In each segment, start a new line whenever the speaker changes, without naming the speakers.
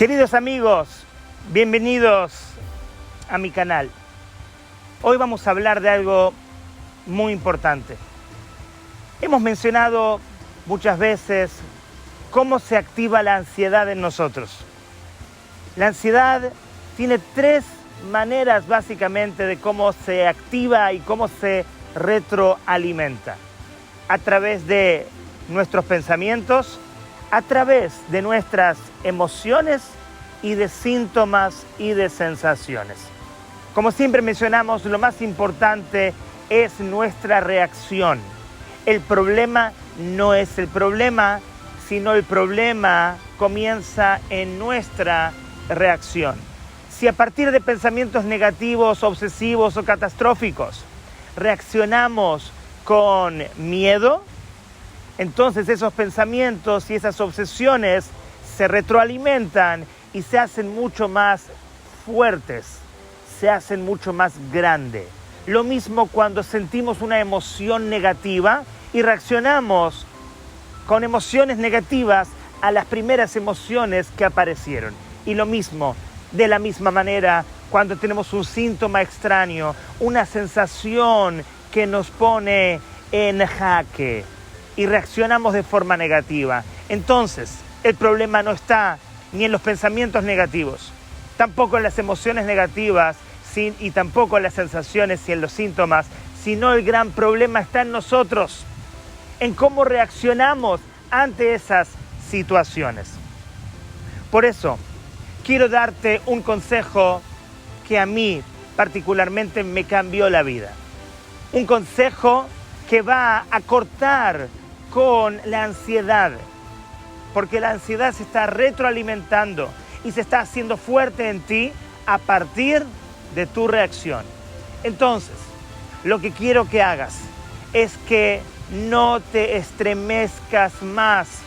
Queridos amigos, bienvenidos a mi canal. Hoy vamos a hablar de algo muy importante. Hemos mencionado muchas veces cómo se activa la ansiedad en nosotros. La ansiedad tiene tres maneras básicamente de cómo se activa y cómo se retroalimenta. A través de nuestros pensamientos, a través de nuestras emociones y de síntomas y de sensaciones. Como siempre mencionamos, lo más importante es nuestra reacción. El problema no es el problema, sino el problema comienza en nuestra reacción. Si a partir de pensamientos negativos, obsesivos o catastróficos reaccionamos con miedo, entonces esos pensamientos y esas obsesiones se retroalimentan y se hacen mucho más fuertes, se hacen mucho más grandes. Lo mismo cuando sentimos una emoción negativa y reaccionamos con emociones negativas a las primeras emociones que aparecieron. Y lo mismo, de la misma manera, cuando tenemos un síntoma extraño, una sensación que nos pone en jaque y reaccionamos de forma negativa. Entonces, el problema no está ni en los pensamientos negativos, tampoco en las emociones negativas y tampoco en las sensaciones y en los síntomas, sino el gran problema está en nosotros, en cómo reaccionamos ante esas situaciones. Por eso, quiero darte un consejo que a mí particularmente me cambió la vida. Un consejo que va a cortar con la ansiedad, porque la ansiedad se está retroalimentando y se está haciendo fuerte en ti a partir de tu reacción. Entonces, lo que quiero que hagas es que no te estremezcas más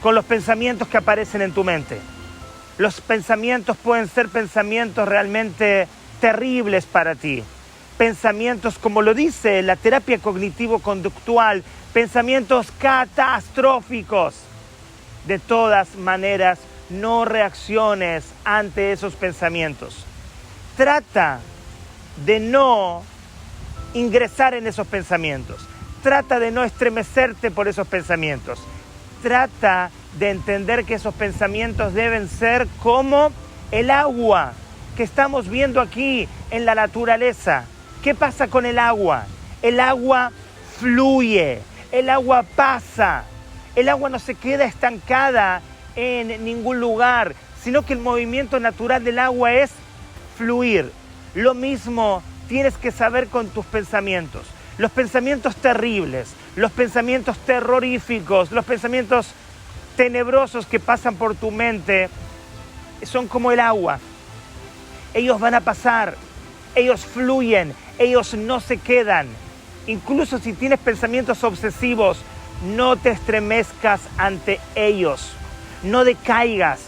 con los pensamientos que aparecen en tu mente. Los pensamientos pueden ser pensamientos realmente terribles para ti. Pensamientos, como lo dice la terapia cognitivo-conductual, pensamientos catastróficos. De todas maneras, no reacciones ante esos pensamientos. Trata de no ingresar en esos pensamientos. Trata de no estremecerte por esos pensamientos. Trata de entender que esos pensamientos deben ser como el agua que estamos viendo aquí en la naturaleza. ¿Qué pasa con el agua? El agua fluye, el agua pasa, el agua no se queda estancada en ningún lugar, sino que el movimiento natural del agua es fluir. Lo mismo tienes que saber con tus pensamientos. Los pensamientos terribles, los pensamientos terroríficos, los pensamientos tenebrosos que pasan por tu mente son como el agua. Ellos van a pasar, ellos fluyen, ellos no se quedan. Incluso si tienes pensamientos obsesivos, no te estremezcas ante ellos. No decaigas,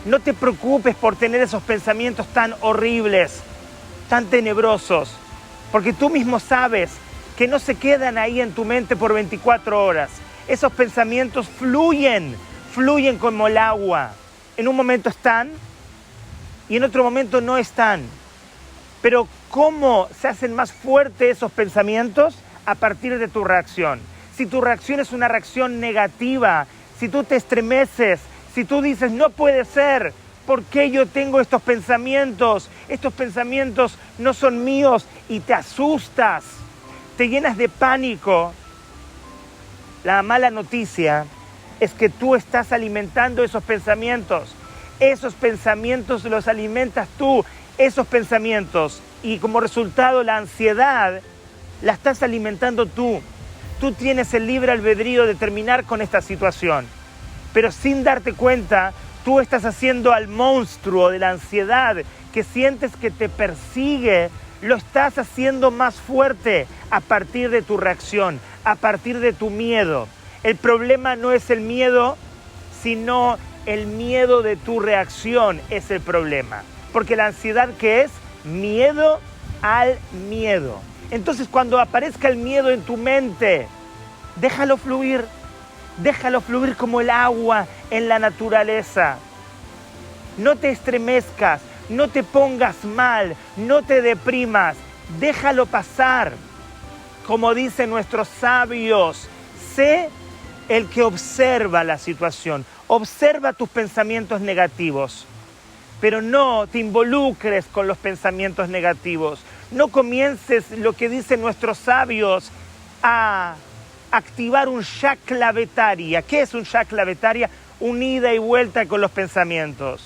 no te preocupes por tener esos pensamientos tan horribles, tan tenebrosos, porque tú mismo sabes que no se quedan ahí en tu mente por 24 horas. Esos pensamientos fluyen como el agua. En un momento están y en otro momento no están. Pero ¿cómo se hacen más fuertes esos pensamientos? A partir de tu reacción. Si tu reacción es una reacción negativa, si tú te estremeces, si tú dices, no puede ser, ¿por qué yo tengo estos pensamientos? Estos pensamientos no son míos y te asustas, te llenas de pánico. La mala noticia es que tú estás alimentando esos pensamientos. Esos pensamientos los alimentas tú, esos pensamientos. Y como resultado la ansiedad la estás alimentando tú. Tú tienes el libre albedrío de terminar con esta situación. Pero sin darte cuenta, tú estás haciendo al monstruo de la ansiedad que sientes que te persigue, lo estás haciendo más fuerte a partir de tu reacción, a partir de tu miedo. El problema no es el miedo, sino el miedo de tu reacción es el problema. Porque la ansiedad, ¿qué es? Miedo al miedo. Entonces, cuando aparezca el miedo en tu mente, déjalo fluir como el agua en la naturaleza. No te estremezcas, no te pongas mal, no te deprimas, déjalo pasar. Como dicen nuestros sabios, sé el que observa la situación, observa tus pensamientos negativos, pero no te involucres con los pensamientos negativos. No comiences, lo que dicen nuestros sabios, a activar un shakla betaria. ¿Qué es un shakla betaria? Un ida y vuelta con los pensamientos.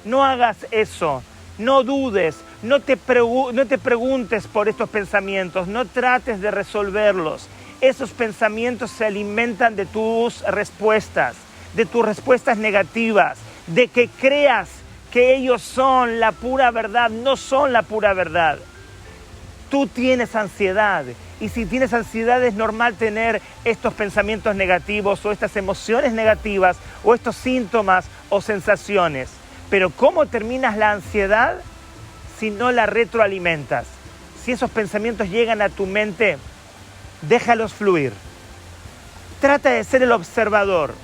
No hagas eso, no dudes, no te preguntes por estos pensamientos, no trates de resolverlos. Esos pensamientos se alimentan de tus respuestas negativas, de que creas que ellos son la pura verdad. No son la pura verdad. Tú tienes ansiedad, y si tienes ansiedad es normal tener estos pensamientos negativos o estas emociones negativas o estos síntomas o sensaciones. Pero ¿cómo terminas la ansiedad si no la retroalimentas? Si esos pensamientos llegan a tu mente, déjalos fluir. Trata de ser el observador.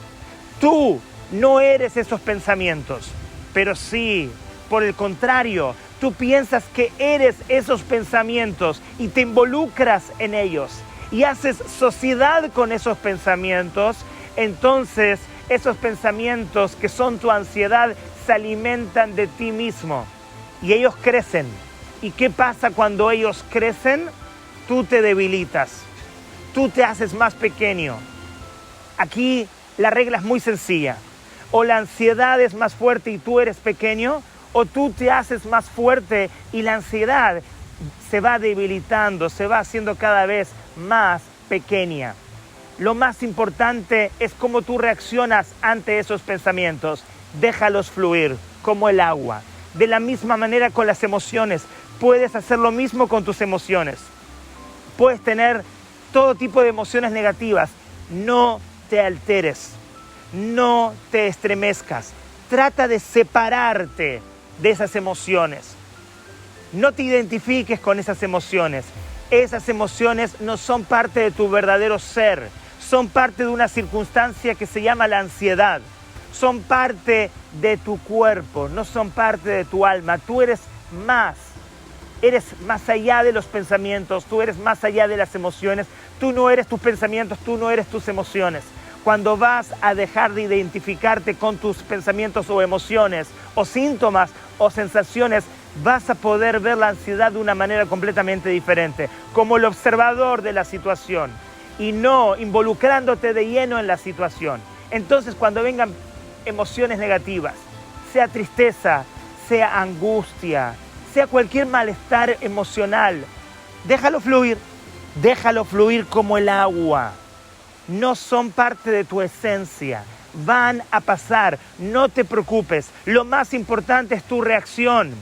Tú no eres esos pensamientos, pero sí, por el contrario, tú piensas que eres esos pensamientos y te involucras en ellos y haces sociedad con esos pensamientos. Entonces, esos pensamientos que son tu ansiedad se alimentan de ti mismo y ellos crecen. ¿Y qué pasa cuando ellos crecen? Tú te debilitas, tú te haces más pequeño. Aquí la regla es muy sencilla. O la ansiedad es más fuerte y tú eres pequeño, o tú te haces más fuerte y la ansiedad se va debilitando, se va haciendo cada vez más pequeña. Lo más importante es cómo tú reaccionas ante esos pensamientos. Déjalos fluir como el agua. De la misma manera con las emociones, puedes hacer lo mismo con tus emociones. Puedes tener todo tipo de emociones negativas. No te alteres, no te estremezcas. Trata de separarte de esas emociones. No te identifiques con esas emociones. Esas emociones no son parte de tu verdadero ser. Son parte de una circunstancia que se llama la ansiedad. Son parte de tu cuerpo, no son parte de tu alma. Tú eres más allá de los pensamientos, tú eres más allá de las emociones. Tú no eres tus pensamientos, tú no eres tus emociones. Cuando vas a dejar de identificarte con tus pensamientos o emociones, o síntomas o sensaciones, vas a poder ver la ansiedad de una manera completamente diferente, como el observador de la situación, y no involucrándote de lleno en la situación. Entonces, cuando vengan emociones negativas, sea tristeza, sea angustia, sea cualquier malestar emocional, déjalo fluir como el agua. No son parte de tu esencia, van a pasar, no te preocupes. Lo más importante es tu reacción.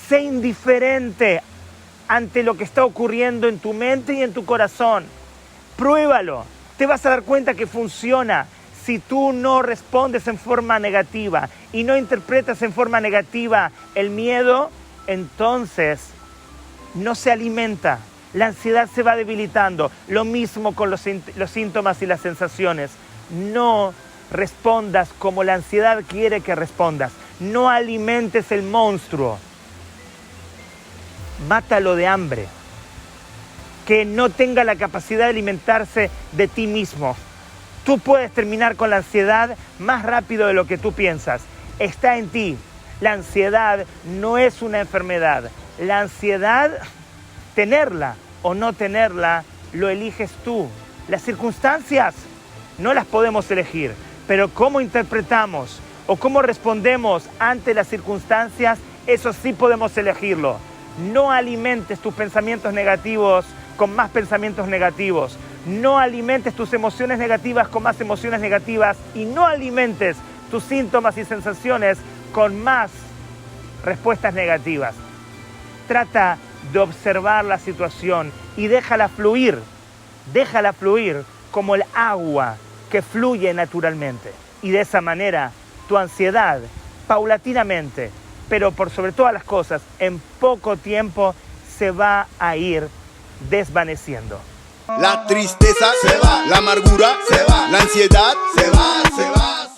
Sé indiferente ante lo que está ocurriendo en tu mente y en tu corazón. Pruébalo, te vas a dar cuenta que funciona. Si tú no respondes en forma negativa y no interpretas en forma negativa el miedo, entonces no se alimenta. La ansiedad se va debilitando. Lo mismo con los síntomas y las sensaciones. No respondas como la ansiedad quiere que respondas. No alimentes el monstruo. Mátalo de hambre. Que no tenga la capacidad de alimentarse de ti mismo. Tú puedes terminar con la ansiedad más rápido de lo que tú piensas. Está en ti. La ansiedad no es una enfermedad. La ansiedad, tenerla o no tenerla, lo eliges tú. Las circunstancias no las podemos elegir, pero cómo interpretamos o cómo respondemos ante las circunstancias, eso sí podemos elegirlo. No alimentes tus pensamientos negativos con más pensamientos negativos. No alimentes tus emociones negativas con más emociones negativas y no alimentes tus síntomas y sensaciones con más respuestas negativas. Trata de observar la situación y déjala fluir como el agua que fluye naturalmente. Y de esa manera tu ansiedad, paulatinamente, pero por sobre todas las cosas, en poco tiempo se va a ir desvaneciendo.
La tristeza se va, la amargura se va, la ansiedad se va, se va.